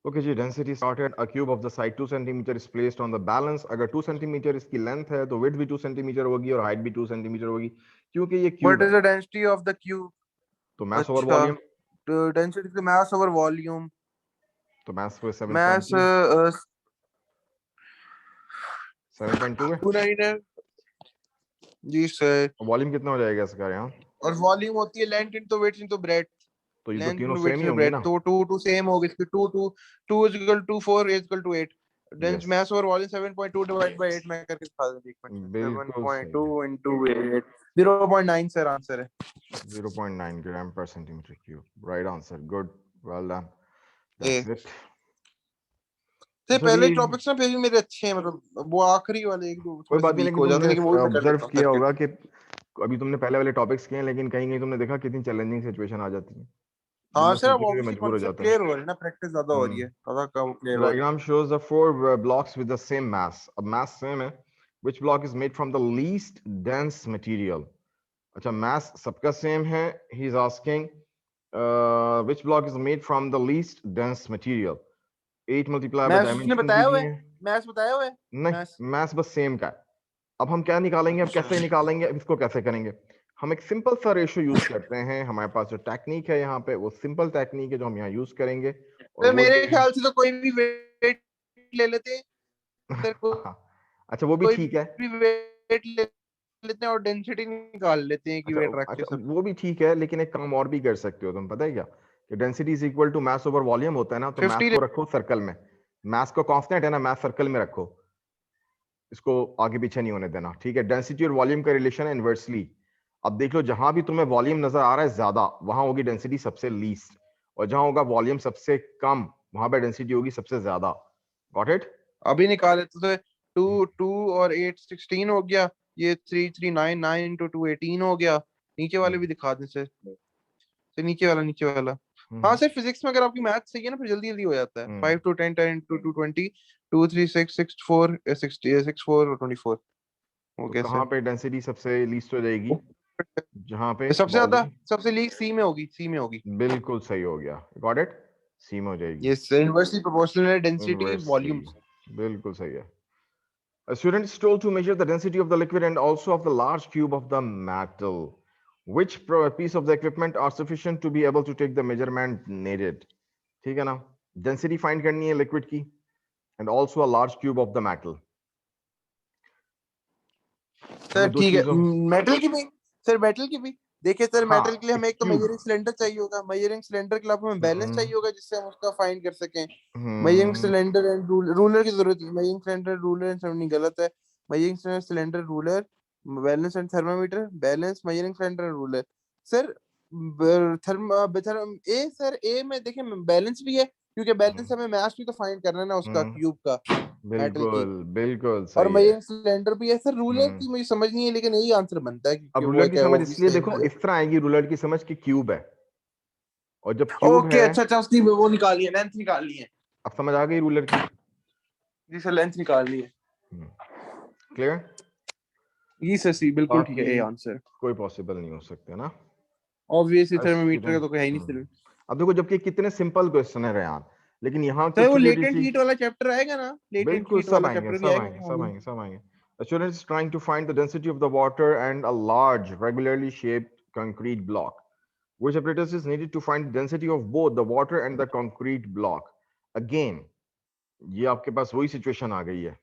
Okay जी, density started, a cube of the size 2 centimetre is placed on the balance. अगर 2 centimetre इसकी length है तो width भी 2 सेंटीमीटर होगी और हाइट भी 2 सेंटीमीटर होगी, क्योंकि ये व्हाट क्यूब इज है। The density of the cube? तो मास ओवर अच्छा, volume, density is mass over volume. तो मास पे मास 7.2, 7.2 है। 29 है जी सर। वॉल्यूम कितना हो जाएगा इसका यहाँ? और वॉल्यूम होती है length into width into breadth. तो ये तो लेंथ तीनों इनटू सेम विड्थ ही इनटू होंगी ब्रेड्थ, ना। तो 2 2 सेम होगी इसकी। 2 2 2 is equal to 4 is equal to 8। Dense yes, mass over volume 7.2 divide by 8 मैं करके दिखा दूं एक मिनट। बिल्कुल सही 7.2 है। इनटू 8 0.9 सर आंसर है। 0.9 ग्राम पर centimetre cube, right answer, good, well done, A that's it. से अच्छा जी, पहले टॉपिक्स ना फिर भी मेरे अच्छे हैं, मतलब वो आखिरी वाले एक दो कोई थोड़े से बात नहीं, वीक लेकिन हो जाते तुमने हैं, लेकिन वो भी मैं कर लेता ऑब्जर्व हूँ किया करके। होगा कि अभी तुमने पहले वाले टॉपिक्स किए हैं, लेकिन कहीं कहीं तुमने देखा कितनी चैलेंजिंग सिचुएशन आ जाती है, हाँ बंदा सर, अब सोचने के लिए ऑब्वियसली मजबूर हो कॉन्सेप्ट जाता है। क्लियर हो रही है ना, प्रैक्टिस ज्यादा हो रही हम्म। है, ज्यादा का वो क्लियर The हो रही है। diagram shows the four blocks with the same mass. अब mass same है. Which block is made from the least dense material? अच्छा, mass सबका same है. He is asking which block is made from the least dense material? 8 multiplied by maths उसने dimension बताया हुआ है, कीजिए. मैथ्स बताया हुआ है। मैथ्स नहीं, mass बस same का है. अब हम क्या निकालेंगे, अब अच्छा कैसे निकालेंगे, अब इसको कैसे करेंगे? हम एक सिंपल सा रेशियो यूज करते हैं. हमारे पास जो टेक्निक है यहाँ पे, वो सिंपल टेक्निक है जो हम यहाँ यूज करेंगे, और सर, वो मेरे ये है। ख्याल से तो कोई भी वेट ले लेते हैं सर, अच्छा, वो भी कोई ठीक है. भी वेट ले लेते हैं और डेंसिटी निकाल लेते हैं कि अच्छा, वेट रख के अच्छा, सर। वो भी ठीक है, लेकिन एक काम और भी कर सकते हो तुम, पता है क्या? कि density is equal to mass over volume होता है ना, तो मास 50 को ले। रखो सर्कल में. मास को कांस्टेंट है ना, मास सर्कल में रखो. इसको आगे पीछे नहीं होने देना, ठीक है? डेंसिटी और वॉल्यूम का रिलेशन है इनवर्सली. अब देख लो, जहां भी तुम्हें वॉल्यूम नजर आ रहा है ज्यादा, वहां होगी डेंसिटी सबसे लीस्ट, और जहां होगा वॉल्यूम सबसे कम, वहां पे डेंसिटी होगी सबसे ज्यादा. Got it? अभी निकाले तो 2 2 और 8 16 हो गया। ये 3 3 9 9 इंटू 2 18 हो गया। नीचे वाले भी दिखा दें सर। तो नीचे वाला, नीचे वाला। हाँ सर, फिजिक्स में अगर आपकी मैथ सही है ना, फिर जल्दी जल्दी हो जाता है। 5 टू 10 10 टू 2 20 2 3 6 6 4 60 6 4 24 हो तो गया कहाँ सर। पे डेंसिटी सबसे लीस्ट हो जाएगी? जहां पे सबसे ज्यादा, वॉल्यूम, सबसे लीस्ट सी में होगी, सी में होगी। बिल्कुल सही हो गया, गॉट इट, सी में हो जाएगी. ये इनवर्सली प्रोपोर्शनल है डेंसिटी इनवर्सली, वॉल्यूम। बिल्कुल सही है. A student is told to measure the density of the liquid and also of the large cube of the metal. Which piece of the equipment are sufficient to be able to take the measurement needed? ठीक है ना? Density find करनी है liquid की, and also a large cube of the metal. Sir हमें दो ठीक है, चीजों, मेटल की भी। सर मेटल की भी देखिए सर, हाँ, मेटल के लिए हमें एक तो क्यूब. मेजरिंग सिलेंडर चाहिए होगा। मेजरिंग सिलेंडर के लिए हमें बैलेंस हम्म, चाहिए होगा जिससे हम उसका फाइंड कर सकें। Measuring hmm, cylinder and ruler की जरूरत है। मेजरिंग सिलेंडर, रूलर एंड नहीं, गलत है। Measuring cylinder, ruler, balance and thermometer, balance, measuring cylinder, ruler. Sir therm therm A sir, A में देखिए बैलेंस भी है, क्योंकि बैलेंस हमें मास भी तो फाइंड करना है ना उसका, हम्म, क्यूब का, मेटल की। बिल्कुल, बिल्कुल और सही है. मेजरिंग सिलेंडर भी है सर। रूलर हम्म. की मुझे समझ नहीं है, लेकिन यही आंसर बनता है अब क्योंकि वो रूलर एक की है, समझ ऑब्वियस इसलिए है देखो, भी है। इस तरह आएगी रूलर की समझ कि क्यूब है, और जब क्यूब ओके, है, अच्छा अच्छा, उसकी वो निकालनी है, लेंथ निकालनी है। अब समझ आ गई रूलर की. जी सर, लेंथ निकालनी है। क्लियर? जी सर, सी बिल्कुल ठीक है, बाकी ए आंसर। कोई पॉसिबल नहीं हो सकते ना. ऑब्वियसली थर्मामीटर का स्टूडेंट, तो है ही नहीं सर। अब देखो, जबकि कितने सिंपल क्वेश्चन है रेयान, लेकिन यहाँ सर कुछ वो छोटी छोटी लेटेंट चीज. हीट वाला चैप्टर आएगा ना, लेटेंट बिल्कुल, हीट सब वाला आएंगे, चैप्टर भी सब आएंगे, आएगा सब हमें। आएंगे, सब आएंगे. A student is trying to find the density of the water and a large regularly shaped concrete block. Which apparatus is needed to find the density of both the water and the concrete block? Again, ये आपके पास वही situation आ गई है,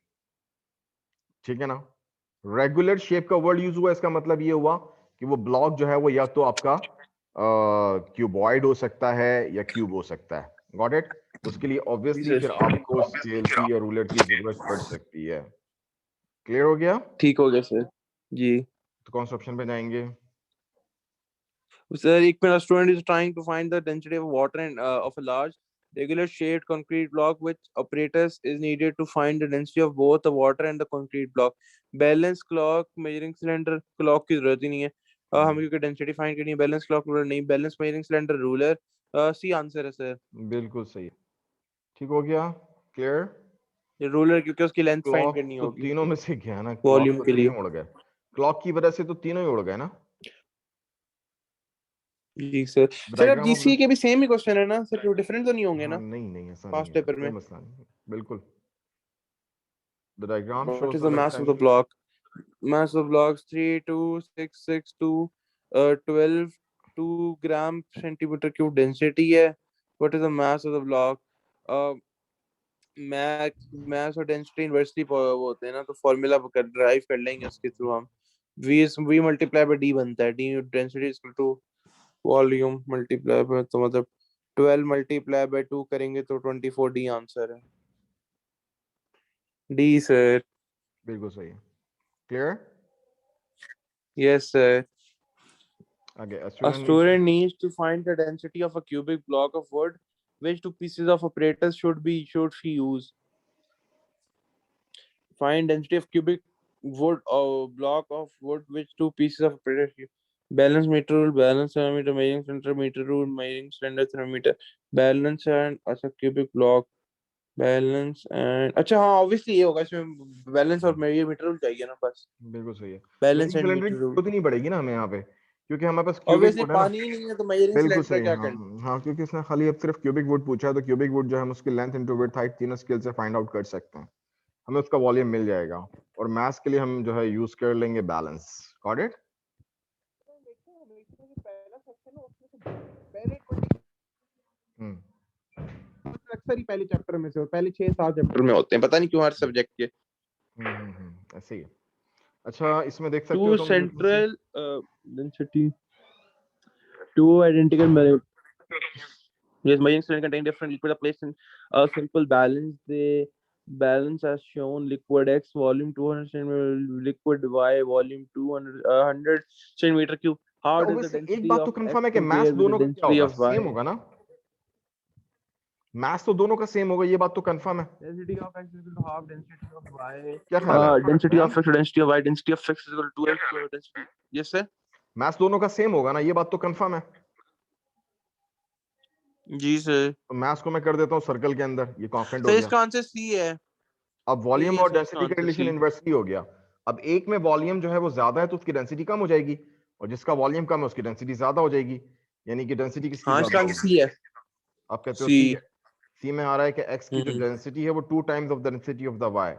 ठीक है ना? Regular shape का word use हुआ, इसका मतलब ये हुआ कि वो ब्लॉक जो है वो या तो आपका क्यूबॉइड हो सकता है या क्यूब हो सकता है. Got it? उसके लिए जी ऑब्वियसली फिर सर, आपको स्केल की या रूलर की जरूरत पड़ सकती है. क्लियर हो गया? ठीक हो गया सर। जी तो कौन सा ऑप्शन पे जाएंगे? सर, एक मेरा student is trying to find the density of water and of a large regular shaped concrete block, which apparatus is needed to find the density of both the water and the concrete block? Balance clock, measuring cylinder, clock की जरूरत ही नहीं है हमें, क्योंकि density find करनी है। Balance clock, ruler नहीं। Balance measuring cylinder, ruler. C answer है सर। बिल्कुल सही है. ठीक हो गया? क्लियर? ये रूलर, क्योंकि उसकी लेंथ फाइंड क्लॉक करनी तो होगी तीनों में से गया ना, क्लॉक वॉल्यूम तो के लिए। तीनों उड़ गए. क्लॉक की वजह से तो तीनों ही उड़ गए ना. जी सर। द सर अब डायग्राम ऑफ द जीसी के भी सेम ही क्वेश्चन है ना सर, डिफरेंट तो नहीं होंगे हाँ ना नहीं नहीं ऐसा नहीं पास्ट है, पेपर कोई में? मसला नहीं है, बिल्कुल। The diagram what shows is a the mass of the rectangle block? Mass of blocks 32662 12 2 gram centimeter cube density है. What is the mass of the block? uh, mass और density inversely वो होते हैं ना, तो फॉर्मूला ड्राइव कर लेंगे उसके थ्रू हम. V मल्टीप्लाई बाय D बनता है. D density is equal to volume multiply by, तो मतलब 12 मल्टीप्लाई बाय 2 करेंगे तो 24 D आंसर है. D sir. बिल्कुल सही है। क्लियर? Yes sir. आगे a A student needs to student needs to find the density of a cubic block of wood. Which two pieces of apparatus should she use? Find density of cubic wood or block of wood. Which two pieces of apparatus? Balance meter rule, balance thermometer, measuring centimeter rule, measuring cylinder thermometer. Balance and अच्छा cubic block. Balance and अच्छा हाँ obviously ये होगा इसमें, balance और meter rule चाहिए ना बस. बिल्कुल सही है। Balance मेजरिंग and सिलेंडर की meter rule. जरूरत ही नहीं पड़ेगी ना हमें यहाँ पे, क्योंकि हमारे पास क्यूबिक Obviously वुड है ना। पानी ही नहीं है तो measuring बिल्कुल cylinder सही, क्या हाँ करना? हाँ, क्योंकि इसने खाली अब सिर्फ क्यूबिक वुड पूछा है, तो क्यूबिक वुड जो है हम उसकी लेंथ इनटू विड्थ हाइट तीनों स्केल से फाइंड आउट कर सकते हैं, हमें उसका वॉल्यूम मिल जाएगा। और मास के लिए हम जो है यूज कर लेंगे बैलेंस। Got it? हम्म अक्सर ही पहले चैप्टर में से, पहले 6-7 चैप्टर में होते हैं, पता नहीं क्यों हर सब्जेक्ट के. ऐसे ही है। अच्छा इसमें देख सकते हो Two तुम, you can see, central density, two identical. Yes, measuring cylinder contain different liquid are placed in a simple balance. They balance as shown: liquid X volume 200 centimeter, liquid Y volume 200 100 centimeter cube. How does the obviously एक density बात तो of X confirm है कि मास compare with the दोनों का क्या density होगा, of same Y? होगा ना। मास तो दोनों का सेम होगा, ये बात तो कंफर्म है। Density of X is equal to half density of Y. क्या ख्याल है Density rain? of X, density of Y, density of X is equal to 2X density. Yes, sir. मास दोनों का सेम होगा ना, ये बात तो कंफर्म है। जी सर. तो मास को मैं कर देता हूँ सर्कल के अंदर, ये कांस्टेंट हो सर गया। इसका आंसर सी है. अब सी वॉल्यूम है और सर इसका डेंसिटी का आंसर, रिलेशन सी. इनवर्सली हो गया। अब एक में वॉल्यूम जो है वो ज्यादा है तो उसकी डेंसिटी कम हो जाएगी, और जिसका वॉल्यूम कम है उसकी डेंसिटी ज्यादा हो जाएगी। यानी कि डेंसिटी किसकी हाँ ज्यादा इसका आंसर होगी? सी है. आप कहते हो सी. सी है। सी में आ रहा है कि एक्स की जो हम्म. डेंसिटी है वो 2 times of the density of the Y.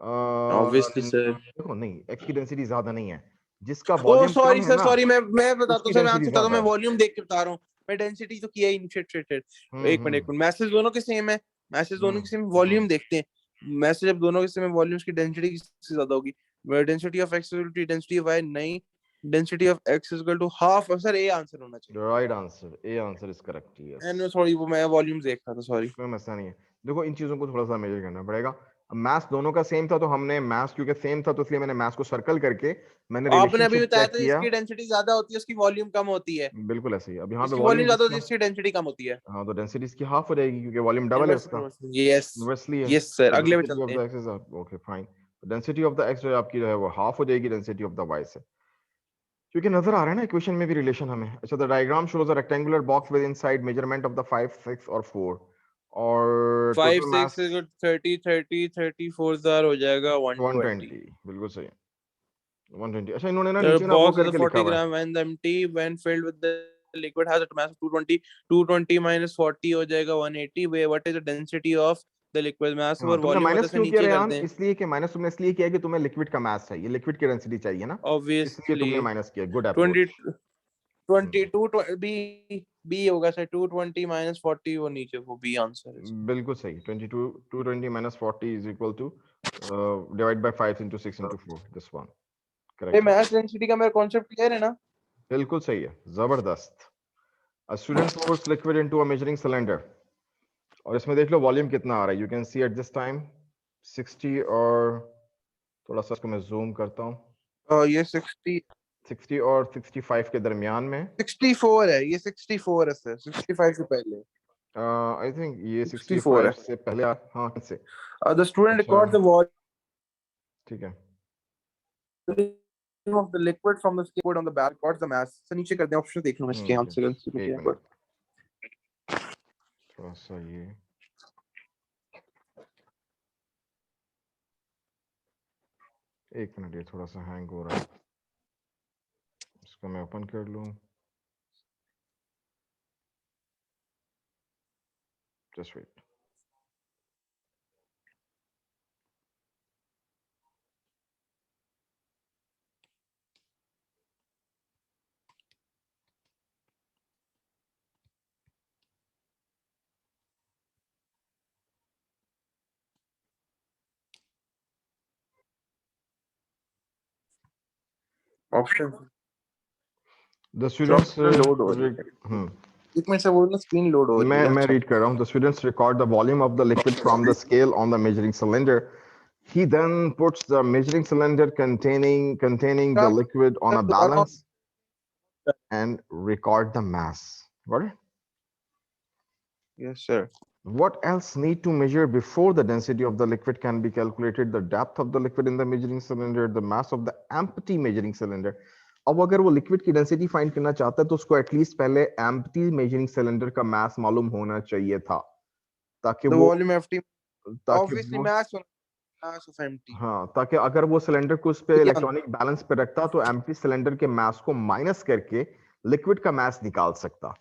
Obviously sir. देखो नहीं, एक्स की डेंसिटी ज्यादा नहीं है, जिसका ओ वॉल्यूम कम सॉरी है सर, ना सॉरी, मैं बताता उसकी हूँ सर, मैं डेंसिटी आंसर बताता हूँ, ज्यादा मैं है। वॉल्यूम देख के बता रहा हूँ. मैं डेंसिटी तो किया ही नहीं. Shit shit shit. एक मिनट एक हम्म। मिनट. मैसेज दोनों के सेम है. मैसेज दोनों के सेम, हम्म। वॉल्यूम देखते हैं. मैसेज जब दोनों के सेम है, वॉल्यूम की डेंसिटी किससे ज्यादा होगी? Density of X equal to density of Y नहीं. Density of X equal to half. Sir A answer होना चाहिए. Right answer, A answer is correct, yes. And sorry, वो मैं वॉल्यूम देख रहा था, सॉरी. कोई मसला नहीं है। देखो इन चीजों को थोड़ा सा मेजर करना पड़ेगा। मैथ्स दोनों का सेम था तो हमने मैथ्स क्योंकि सेम था तो इसलिए मैंने मैथ्स को सर्कल करके मैंने आपने अभी रिलेशनशिप बताया चेक था किया। जिसकी डेंसिटी ज्यादा होती है उसकी वॉल्यूम कम होती है. बिल्कुल ऐसे ही, अब यहाँ पे जिसकी वॉल्यूम वॉल्यूम ज्यादा होती जिसका, है उसकी डेंसिटी कम होती है. हाँ तो डेंसिटी इसकी हाफ हो जाएगी क्योंकि वॉल्यूम डबल है इनवर्स उसका, यस. इनवर्सली है। यस सर, तो अगले पे डेंसिटी ऑफ चलते द हैं. X is, okay fine, density of the x जो है आपकी जो है वो हाफ हो जाएगी डेंसिटी ऑफ द वाई से, क्योंकि नजर आ रहा है ना इक्वेशन में भी रिलेशन हमें। अच्छा the diagram shows a rectangular box with inside measurement of the 5 6 और 4 और 5 टोटल 6 मास 30 34 हो जाएगा 120. 120, बिल्कुल सही, 120। अच्छा इन्होंने ना The नीचे ना वो box is a करके लिखा 40 हुआ है, gram when empty, when filled with the liquid has a mass of 220. 220 minus 40 हो जाएगा 180. What is the density of the liquid mass हाँ और तुमने वॉल्यूम होता माइनस है, क्यों किया नीचे कर रेयान? दें. इसलिए कि माइनस तुमने इसलिए किया कि तुम्हें लिक्विड का मास चाहिए, लिक्विड की डेंसिटी चाहिए ना, इसलिए तुमने Obviously माइनस किया। Good 20 approach. 22 B होगा सर. 220 minus 40 वो नीचे, वो B आंसर है इसका. बिल्कुल सही, 22 220 minus 40 is equal to divide by 5 into 6 into 4, this one ये करेक्ट है। mass density का मेरा कॉन्सेप्ट क्लियर है ना? बिल्कुल सही है, जबरदस्त। A student pours liquid into a measuring cylinder और इसमें देख लो वॉल्यूम कितना आ रहा है, you can see at this time 60 और थोड़ा सा इसको मैं जूम करता हूँ, ये 60 60 और 65 के दरमियान में। 64 है. ये 64 है सर, 65 से पहले. आई थिंक ये 64 है. 65 से पहले हाँ से। The student अच्छा records the volume ठीक है, of the liquid from the liquid on the back, records the mass. So नीचे कर दें, ऑप्शन देख लो मैं इसके ओके आंसर एक क्या. मिनट, थोड़ा सा ये एक मिनट, ये थोड़ा सा हैंग हो रहा है, इसको मैं ओपन कर लूँ। Just wait. Option The students load हो रही है, एक मिनट से बोलना, स्क्रीन लोड हो रही है। मैं read कर रहा हूँ. The students record the volume of the liquid from the scale on the measuring cylinder. He then puts the measuring cylinder containing the liquid on a balance and record the mass. Got it? Yes, sir. What else need to measure before the density of the liquid can be calculated? The depth of the liquid in the measuring cylinder, the mass of the empty measuring cylinder. अब अगर वो liquid की density find करना चाहता है तो उसको at least पहले एम्प्टी मेजरिंग सिलेंडर का मास मालूम होना चाहिए था, ताकि The वो volume empty, ताकि obviously वो mass of empty. हाँ, ताकि अगर वो सिलेंडर को उस पे ठीक है। इलेक्ट्रॉनिक बैलेंस पे रखता तो एम्प्टी सिलेंडर के मास को माइनस करके लिक्विड का मास निकाल सकता.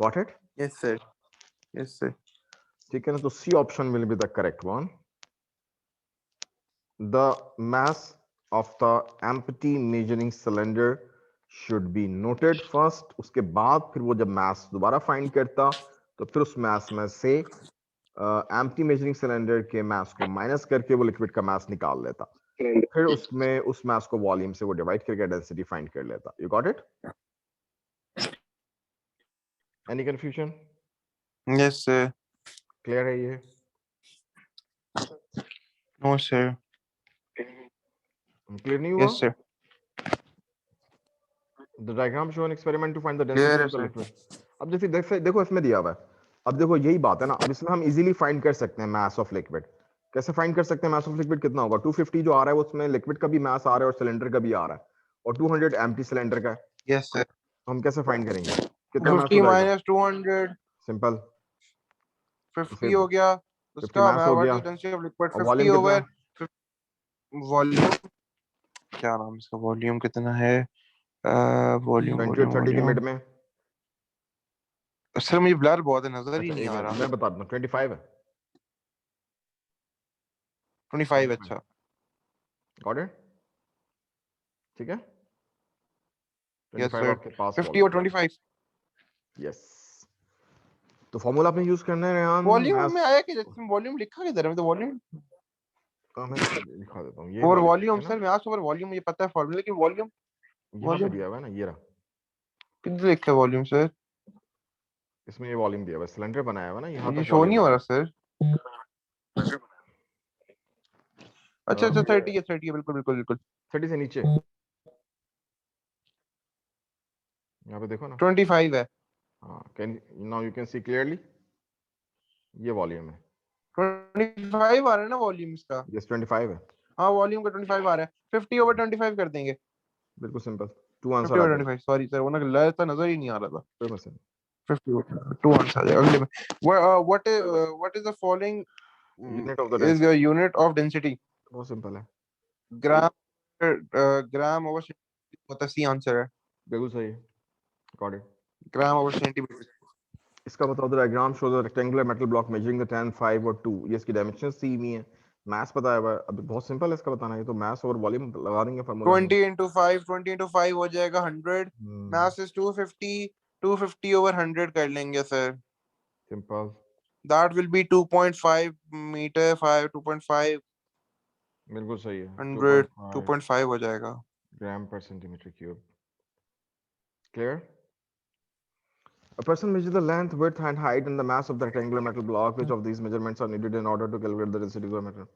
Got it? Yes, sir. Yes, sir. ठीक है ना, तो C option will be the correct one. The mass of the empty measuring cylinder should be noted first. उसके बाद फिर वो जब mass दोबारा find करता तो फिर उस mass में से empty measuring cylinder के mass को minus करके वो liquid का mass निकाल लेता. फिर उसमें उस mass को volume से वो divide करके density find कर लेता. You got it? Any confusion? Yes, sir. Clear है ये? No, sir. Clear नहीं हुआ? Yes, sir. The diagram show an experiment to find the density Clear of है, the sir. liquid. अब जैसे देखो इसमें दिया हुआ है. अब देखो यही बात है ना, अब इसमें हम इजीली फाइंड कर सकते हैं मास ऑफ लिक्विड. कैसे फाइंड कर सकते हैं मास ऑफ लिक्विड कितना होगा? 250 जो आ रहा है उसमें लिक्विड का भी मास आ रहा है और सिलेंडर का भी आ रहा है, और 200 एम्प्टी सिलेंडर का है. Yes, sir. तो हम कैसे फाइंड करेंगे कितना मास 50 हो जाएगा? minus 200, simple. 50 हो गया. 50 उसका मास हो what गया. is density of liquid? और 50 वॉल्यूम कितना over है? volume. क्या नाम इसका? वॉल्यूम कितना है? वॉल्यूम 20 और 30 के मिड में. सर मुझे ब्लर बहुत है, नजर ही अच्छा नहीं एक आ मिनट रहा. मैं बता दूं, 25 है. 25. अच्छा. Got it? ठीक है. Yes, 25 sir. आपके पास 50 और 25. यस. तो फॉर्मूला आपने यूज करना है रेहान. वॉल्यूम में आया कि जिसमें वॉल्यूम लिखा किधर है? मैं तो वॉल्यूम मैं दिखा देता हूँ. ये और वाला वॉल्यूम, है ना, सर मास ओवर वॉल्यूम मुझे पता है फॉर्मूला, लेकिन वॉल्यूम यहाँ पे दिया हुआ है ना, ये रहा. किधर लिखा है वॉल्यूम सर? इसमें ये वॉल्यूम दिया हुआ है, सिलेंडर बनाया हुआ है ना, यहाँ ये तक शो नहीं वॉल्यूम हो है. रहा सर. अच्छा अच्छा 30 है, 30 है, बिल्कुल बिल्कुल बिल्कुल. 30 से नीचे यहाँ पे देखो ना. 25 है. हाँ, can now you can see clearly. ये वॉल्यूम है. 25 आ रहा है ना वॉल्यूम इसका? यस 25 है. हाँ वॉल्यूम का 25 आ रहा है. 50 ओवर 25 कर देंगे. बिल्कुल सिंपल. 2 आंसर 50 आ ओवर जाएगा. 25, सॉरी सर, वो ना लर था, नजर ही नहीं आ रहा था. कोई मसला 50 ओवर 2 आंसर आ जाएगा अगले में. what is the following नहीं. Unit of the is density the unit of density? बहुत सिंपल है. ग्राम ग्राम ओवर होता सी आंसर है. बिल्कुल सही है. Got it. Gram over centimetre. इसका बताओ. The diagram show the rectangular metal block measuring the 10 5 और 2. ये इसकी डायमेंशंस दी हुई है. मास बताया हुआ है. अब बहुत सिंपल है इसका बताना. ये तो मास और वॉल्यूम लगा देंगे फार्मूला में. 20 into 5, 20 into 5 हो जाएगा 100. Mass is 250. 250 over 100 कर लेंगे sir. Simple. That will be 2.5 meter 5 2.5 बिल्कुल सही है. 100 2.5 2.5 हो जाएगा. ग्राम पर centimetre cube. Clear? A person measures the length, width, and height and the mass of the rectangular metal block. Which of these measurements are needed in order to calculate the density of the metal?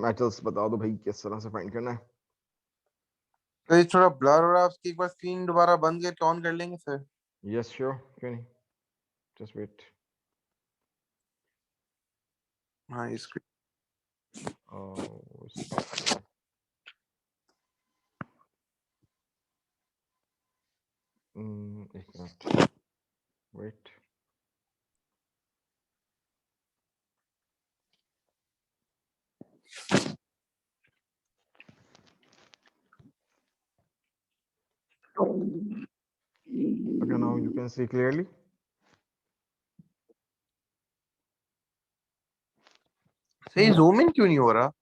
Metals बताओ तो भाई किस तरह से find करना है. तो ये थोड़ा ब्लर हो रहा है, उसकी एक बार स्क्रीन दोबारा बंद करके ऑन कर लेंगे सर. Yes, sure. क्यों नहीं? Just wait. हाँ ये स्क्रीन. Oh, एक minute. Wait. Okay, now you can see clearly. सही जूम इन क्यों नहीं हो रहा?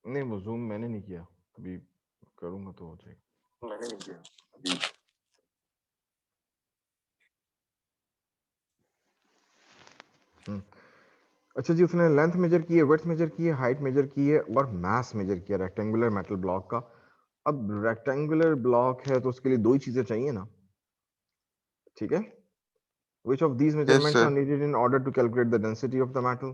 नहीं वो जूम मैंने नहीं किया, अभी करूंगा तो हो जाएगा। मैंने नहीं किया अभी। अच्छा जी, उसने लेंथ मेजर की है, विड्थ मेजर की है, हाइट मेजर की है और मास मेजर किया रेक्टेंगुलर मेटल ब्लॉक का। अब रेक्टेंगुलर ब्लॉक है तो उसके लिए दो ही चीजें चाहिए ना, ठीक है। Which of these yes measurements are sir. needed in order to calculate the density of the metal?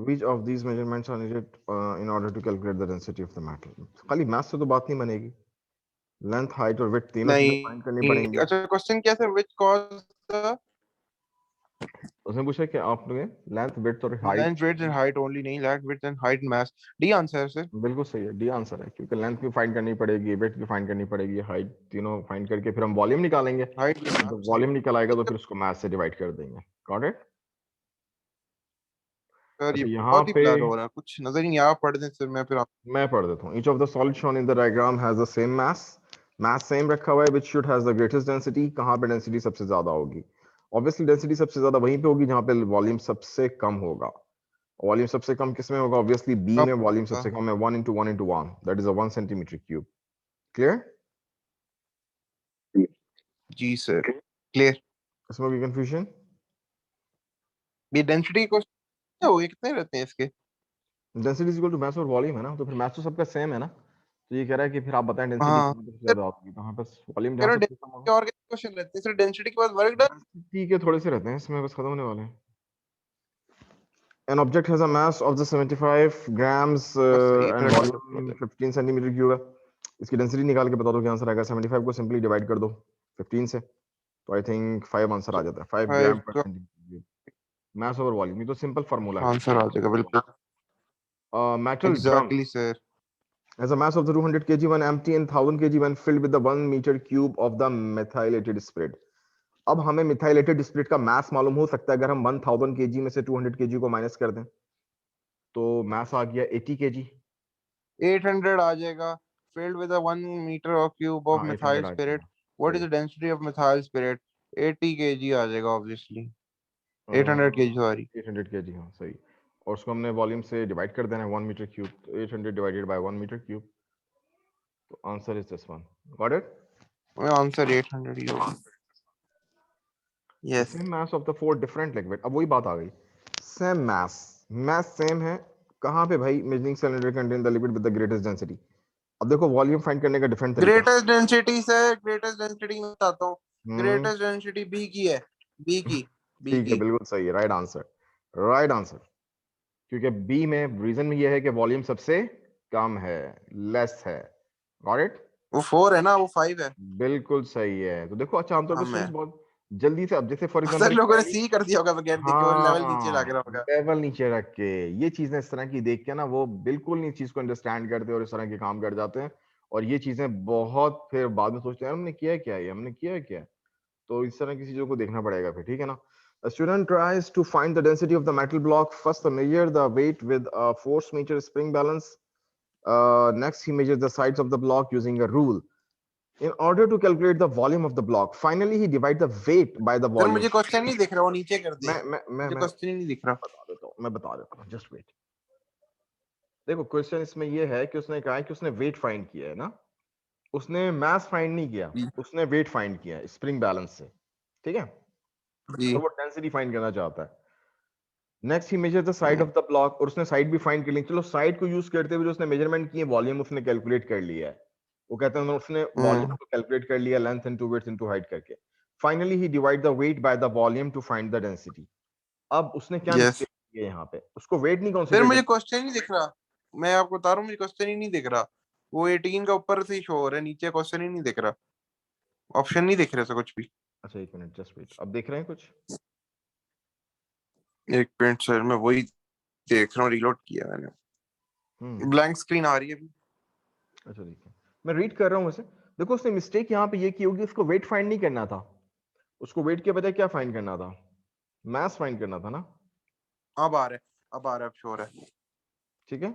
Which of these measurements are needed in order to calculate the density of the metal? खाली mass से तो बात नहीं बनेगी, length height और width तीनों चीजें find करनी नहीं, पड़ेंगी। अच्छा क्वेश्चन क्या सर? व्हिच कॉज द उसने पूछा कि आपने लेंथ विड्थ और height. Length width and height only, नहीं length width and height mass. D answer है सर। बिल्कुल सही है, डी आंसर है, क्योंकि लेंथ भी फाइंड करनी पड़ेगी, विड्थ भी फाइंड करनी पड़ेगी, हाइट, तीनों फाइंड करके फिर हम वॉल्यूम निकालेंगे। हाइट जब वॉल्यूम निकल आएगा तो फिर उसको मास से डिवाइड कर देंगे। Got it. सर ये अच्छा यहाँ बहुत ही पे ब्लर हो रहा है, कुछ नजर ही नहीं आ। पढ़ दें सर, मैं फिर मैं पढ़ देता हूँ। Each of the solid shown in the diagram has the same mass. Mass same रखा हुआ है, which should has the greatest density. कहाँ पे डेंसिटी सबसे ज्यादा होगी? ऑब्वियसली डेंसिटी सबसे ज्यादा वहीं पे होगी जहाँ पे वॉल्यूम सबसे कम होगा। वॉल्यूम सबसे कम किसमें होगा? ऑब्वियसली बी कब में वॉल्यूम होगा? सबसे कम है, 1 into 1 into 1, that is a 1 centimetre cube. Clear? जी सर, क्लियर। इसमें कोई कंफ्यूजन? ये डेंसिटी क्वेश्चन हो गए, कितने रहते हैं इसके? Density is equal to mass और वॉल्यूम है ना, तो फिर मास तो सबका सेम है ना, तो ये कह रहा है कि फिर आप बताएं डेंसिटी हाँ कहाँ पे सबसे सर, ज्यादा होगी, कहाँ पे वॉल्यूम कह जहाँ रहा सबसे कम डेंसिटी होगा। और कितने क्वेश्चन रहते हैं सर? डेंसिटी के बाद वर्क डन। डेंसिटी के थोड़े से रहते हैं इसमें, बस खत्म होने वाले हैं। An object has a mass of the 75 grams बस एक and minute volume 15 centimetre cube है। इसकी डेंसिटी निकाल के बता दो क्या आंसर आएगा। 75 को सिंपली डिवाइड कर दो 15 से, तो आई थिंक 5 आंसर आ जाता है, 5 फाइव ग्राम पर का सेंटीमीटर क्यूब। मास ओवर वॉल्यूम, ये तो सिंपल फार्मूला है। आंसर आ जाएगा बिल्कुल। Metal drum exactly sir. has a mass of the 200 kg when empty and 1000 kg when filled with the 1 meter cube of the methylated spirit. अब हमें methylated spirit का मास मालूम हो सकता है अगर हम 1000 kg में से 200 kg को माइनस कर दें, तो मास आ गया 80 kg। 800 आ जाएगा। filled with a 1 meter of cube of हाँ 800 methyl आ spirit. जाएगा, What सही is है। the density of methyl spirit? 80 kg आ जाएगा obviously। 800 kg sorry. 800 kg, हाँ सही। और उसको हमने वॉल्यूम से डिवाइड कर देना है 1 मीटर क्यूब, तो 800 डिवाइडेड बाय 1 मीटर क्यूब, तो answer is this one. Got it. Answer 800 ही होगा। The yes. Same mass of the four different liquid, अब वही बात आ गई, सेम मास, मास सेम है कहाँ पे भाई? Measuring cylinder contain the liquid with the greatest density. अब देखो वॉल्यूम फाइंड करने का डिफरेंट तरीका है। ग्रेटेस्ट डेंसिटी से ग्रेटेस्ट डेंसिटी में बताता हूँ। हम्म, ग्रेटेस्ट डेंसिटी बी की है। बी की। बी ठीक है, की। बिल्कुल सही है, राइट आंसर, राइट आंसर। क्योंकि बी में रीजन ये है कि वॉल्यूम सबसे कम है, लेस है। Got it. वो 4 है ना, वो 5 है। बिल्कुल सही है। तो देखो अच्छा, आमतौर पर हम है। स्टूडेंट्स बहुत जल्दी से, अब जैसे फॉर अक्सर एग्जांपल एक लोगों ने पहली, सी कर दिया होगा बगैर देखे, वो लेवल नीचे लग हाँ रहा होगा। लेवल नीचे रख के ये चीजें इस तरह की देख के ना, वो बिल्कुल नहीं इस चीज को अंडरस्टैंड करते और इस तरह के काम कर जाते हैं, और ये चीजें बहुत फिर बाद में सोचते हैं हमने किया है क्या, ये हमने किया है क्या। तो इस तरह की चीजों को देखना पड़ेगा फिर, ठीक है ना। A student tries to find the density of the metal block. First, measure the weight with a force meter spring balance. Next, he measures the sides of the block using a rule. In order to calculate the volume of the block, finally he divides the weight by the sir volume. मुझे question नहीं दिख रहा, वो नीचे कर दे। मैं मुझे question ही नहीं दिख रहा। बता देता हूँ, जस्ट वेट। देखो क्वेश्चन इसमें ये है कि उसने कहा है कि उसने वेट फाइंड किया है ना, उसने मास फाइंड नहीं किया, जी। उसने वेट फाइंड किया है स्प्रिंग बैलेंस से, ठीक है। जी। तो वो डेंसिटी फाइंड करना चाहता है। Next he measure the side of the block, और उसने साइड भी फाइंड कर ली। चलो साइड को यूज करते हुए जो उसने मेजरमेंट की है, वॉल्यूम उसने कैलकुलेट कर लिया है। वो कहते हैं उसने वॉल्यूम को कैलकुलेट कर लिया, length into width into height करके। फाइनली ही divide the weight by the volume to find the density. अब उसने क्या यस। मिस्टेक की है यहाँ पे, उसको वेट नहीं फिर कंसीडर मुझे करना। क्वेश्चन नहीं दिख रहा। मैं आपको बता रहा हूँ, मुझे क्वेश्चन ही नहीं दिख रहा। वो 18 का ऊपर से ही शो हो रहा है, नीचे क्वेश्चन ही नहीं दिख रहा। ऑप्शन नहीं दिख रहे से कुछ भी। अच्छा एक मिनट, जस्ट वेट, अब देख रहे हैं कुछ? एक मिनट सर, मैं वही देख रहा हूँ, रिलोड किया मैंने। हम्म, ब्लैंक स्क्रीन आ रही है अभी। अच्छा ठीक है, मैं रीड कर रहा हूँ वैसे। देखो उसने मिस्टेक यहाँ पे ये की होगी, उसको वेट फाइंड नहीं करना था, उसको वेट के बजाय क्या फाइंड करना था? मास फाइंड करना था ना, अब आ रहा है। अब आ रहा है, अब शो हो रहा है। ठीक है।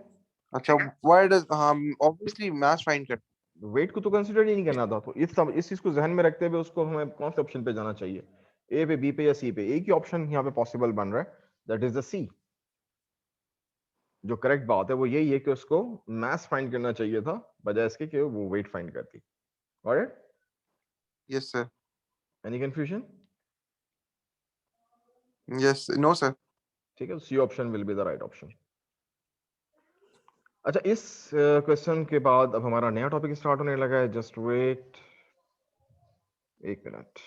अच्छा, व्हाई डज, हाँ ऑब्वियसली मैच फाइंड कर। वेट को तो कंसीडर ही नहीं करना था, तो इस चीज को जहन में रखते हुए उसको हमें कौन से ऑप्शन पे जाना चाहिए? ए पे, बी पे या सी पे? एक ही ऑप्शन यहाँ पे पॉसिबल बन रहा है, दैट इज द सी। जो करेक्ट बात है वो यही है कि उसको मास फाइंड करना चाहिए था बजाय इसके कि वो वेट फाइंड करती। Alright, yes sir, any confusion? Yes, no sir. ठीक है, C option will be the right option. अच्छा, इस क्वेश्चन के बाद अब हमारा नया टॉपिक स्टार्ट होने लगा है। जस्ट वेट एक मिनट।